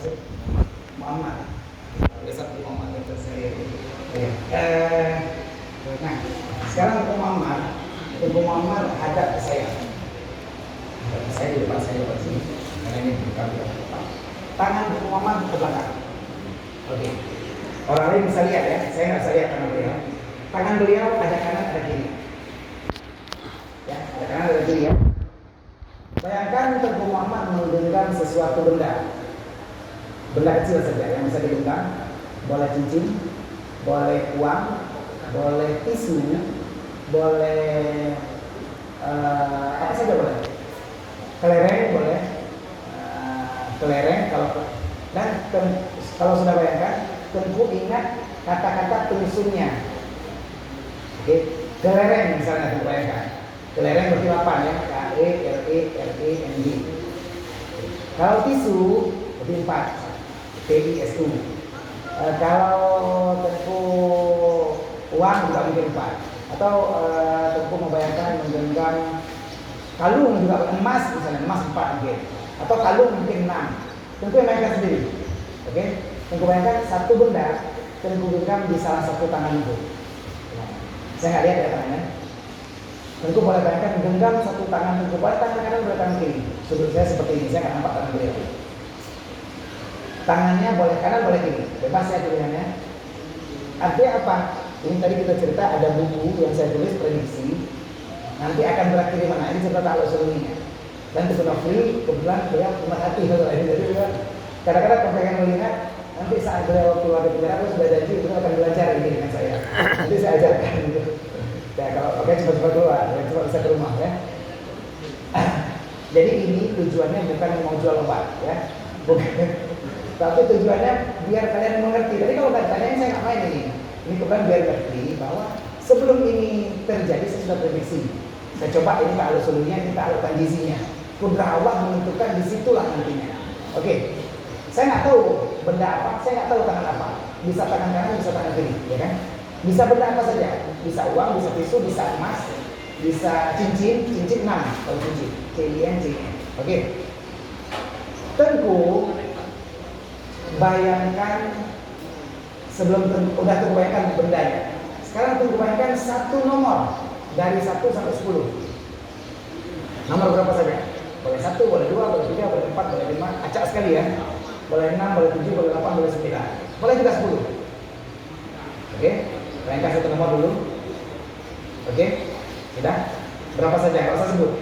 sih? Muhammad. Besar Muhammad itu saya. Nah, sekarang Tengku Muhammad hadap ke saya. Hadap ke saya di depan saya di sini. Karena ini bukan depan. Tangan Tengku Muhammad ke belakang. Oke. Orang lain bisa lihat ya. Saya nggak bisa lihat tangan beliau. Tangan beliau ada kanan ada kiri. Ya, ada kanan ada kiri ya. Bayangkan Tengku Muhammad menggenggam sesuatu benda. Benda kecil saja yang bisa digenggam. Boleh cincin, boleh uang, boleh tisu, boleh apa saja boleh. Kelereng boleh, kelereng kalau sudah bayangkan, Tengku ingat kata-kata penyusunnya. Oke, kelereng misalnya Tengku bayangkan. Kelereng berarti 8 ya, K E L E R E N G. Kalau tisu berarti 4, T I S U. Kalau Tengku uang juga mungkin 4. Atau Tengku membayangkan menggenggam kalung juga emas misalnya, emas 4 mungkin. Atau kalung mungkin 6. Tengku yang bayangkan sendiri. Oke, Tengku bayangkan satu benda Tengku genggam di salah satu tangan itu. Saya nggak lihat ya tangannya. Tengku boleh bayangkan menggenggam satu tangan Tengku, boleh tangan kanan, boleh tangan kiri. Sudut saya seperti ini, saya nggak nampak tangan beliau. Tangannya boleh kanan, boleh kiri, bebas ya pilihannya. Artinya apa? Ini tadi kita cerita ada buku yang saya tulis prediksi nanti akan berakhir di mana. Ini cerita Ta'aluk Sulminya. Dan Tengku Nofli kebetulan beliau pemerhati hal ini. Jadi kadang-kadang kalau pengen melihat nanti saat beliau keluar dari penjara, sudah janji beliau akan belajar ini dengan saya. Nanti saya ajarkan gitu. Ya kalau oke cepat-cepat keluar, cepat bisa ke rumah ya. Jadi ini tujuannya bukan mau jual obat ya, bukan. Tapi tujuannya biar kalian mengerti. Jadi kalau tanya saya nggak main ini bukan biar ngerti bahwa sebelum ini terjadi saya sudah prediksi. Saya coba ini Ta'aluk Sulminya, ini Ta'aluk Tanjizinya. Kudrah Allah menentukan disitulah nantinya. Oke, saya nggak tahu benda apa, saya nggak tahu tangan apa. Bisa tangan kanan, bisa tangan kiri, ya kan? Bisa benda apa saja, bisa uang, bisa tisu, bisa emas, bisa cincin 6 kalau cincin, CIN. Oke. Tengku bayangkan sebelum udah Tengku bayangkan bendanya. Sekarang Tengku bayangkan satu nomor dari 1 sampai 10. Nomor berapa saja? Boleh 1, boleh 2, boleh 3, boleh 4, boleh 5. Acak sekali ya. Boleh 6, boleh 7, boleh 8, boleh 9. Boleh juga 10. Oke. Bayangkan satu nomor dulu. Oke. Sudah? Berapa saja? Kalau saya sebut.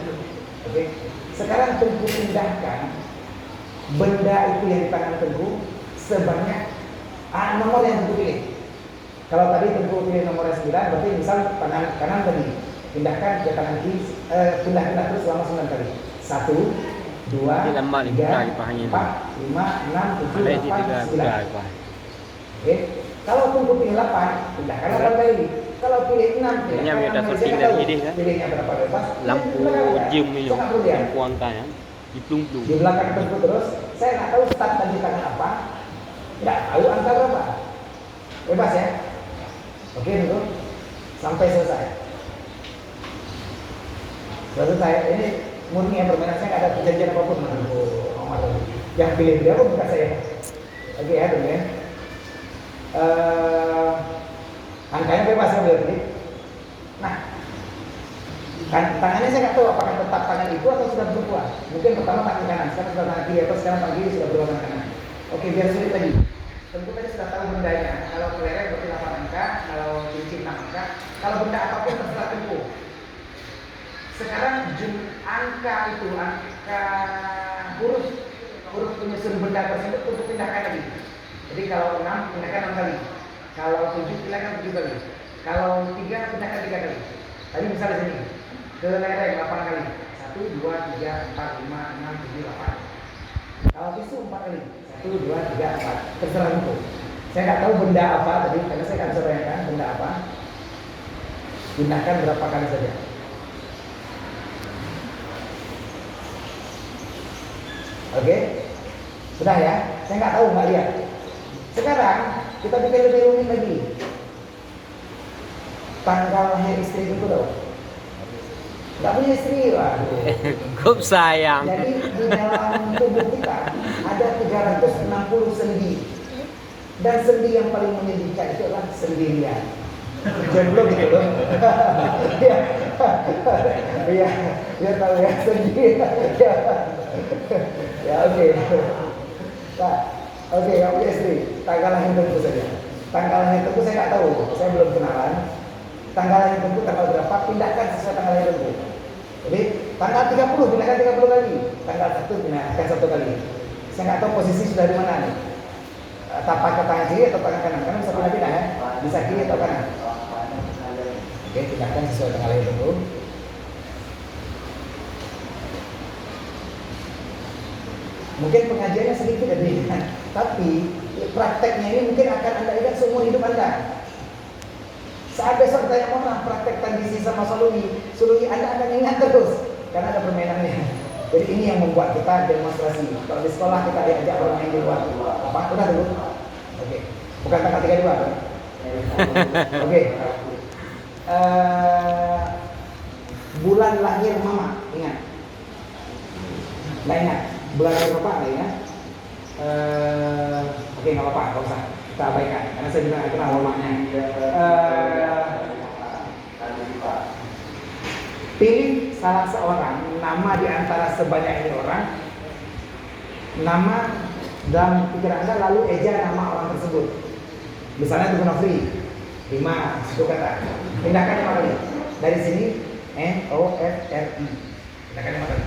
Oke. Sekarang Tengku pindahkan benda itu yang di tangan Tengku sebanyak nomor yang Tengku pilih. Kalau tadi Tengku pilih nomornya 9, berarti misal tangan kanan tadi pindahkan ke tangan kiri, pindah terus selama 9 kali. 1, 2, 3, 4, 5, 6, 7, 8, 9. Oke. Kalau Tengku pilih 8, pindahkan 8 kali. Kalau pilih 6, pindahkan 6 kali. Pilihnya berapa bebas? Lampu zoom ini, lampu angkanya diplung-plung. Di belakang Tengku terus. Saya nggak tahu start dan di tangan apa. Nggak tahu angka berapa. Bebas ya. Oke Tengku. Sampai selesai. Selesai. Ini murni ya permainan, saya nggak ada perjanjian apapun dengan Omar tadi. Yang pilih dia pun bukan saya. Oke ya Tengku ya. Angkanya bebas ya beliau pilih. Nah, tangannya saya nggak tahu apakah tetap tangan itu atau sudah berubah. Mungkin pertama tangan kanan, sekarang sudah tangan kiri, atau sekarang tangan kiri sudah berubah tangan kanan. Oke, biar sulit lagi. Tentu tadi sudah tahu bendanya. Kalau kelereng berarti 8 angka, kalau cincin 6 angka, kalau benda apapun terserah Tengku. Sekarang angka itu, angka huruf penyusun benda tersebut untuk pindahkan lagi. Jadi kalau 6 pindahkan 6 kali. Kalau 7 pindahkan 7 kali. Kalau 3 pindahkan 3 kali. Tadi misalnya sini. Kelereng 8 kali. 1, 2, 3, 4, 5, 6, 7, 8. Kalau tisu 4 kali. 1, 2, 3, 4. Terserah itu. Saya nggak tahu benda apa tadi, karena saya nggak bisa bayangkan benda apa. Pindahkan berapa kali saja. Oke? Sudah ya? Saya nggak tahu, nggak lihat. Sekarang kita bikin lebih rumit lagi. Tanggal lahir istri itu tahu? Nggak punya istri, waduh. Gup sayang. Jadi di dalam tubuh kita ada 365 60 sendi. Dan sendi yang paling menyedihkan itu adalah sendirian. Jomblo gitu loh. Iya. Iya, dia tahu ya sendi. Ya oke. Nah, oke, yang punya istri, tanggal lahir tentu saja. Tanggal lahir tentu saya nggak tahu, saya belum kenalan. Tanggal lahir tentu tanggal berapa, pindahkan sesuai tanggal lahir tentu. Jadi tanggal 30 pindahkan 30 kali, tanggal 1 pindahkan 1 kali. Saya nggak tahu posisi sudah di mana nih. Tapak ke tangan kiri atau tangan kanan, karena bisa pindah-pindah ya, bisa kiri atau kanan. Oke, pindahkan sesuai tanggal lahir tentu. Mungkin pengajiannya sedikit lebih, tapi prakteknya ini mungkin akan Anda ingat seumur hidup Anda. Saat besok tanya mana praktek tandisi sama sului Anda akan ingat terus, karena ada permainannya. Jadi ini yang membuat kita demonstrasi. Kalau di sekolah kita diajak bermain di luar, apa? Udah dulu? Oke. Bukan tanggal 32. Oke. Bulan lahir mama, ingat? Nggak ingat? Bulan lahir bapak nggak ingat? Oke, nggak apa-apa, nggak usah kita abaikan, karena saya juga nggak kenal mamanya. Pilih salah seorang nama di antara sebanyak ini orang, nama dalam pikiran Anda, lalu eja nama orang tersebut. Misalnya Tugu Nofri 5, 1 kata. Pindahkan 5 kali. Dari sini N-O-F-R-I. Pindahkan 5 kali.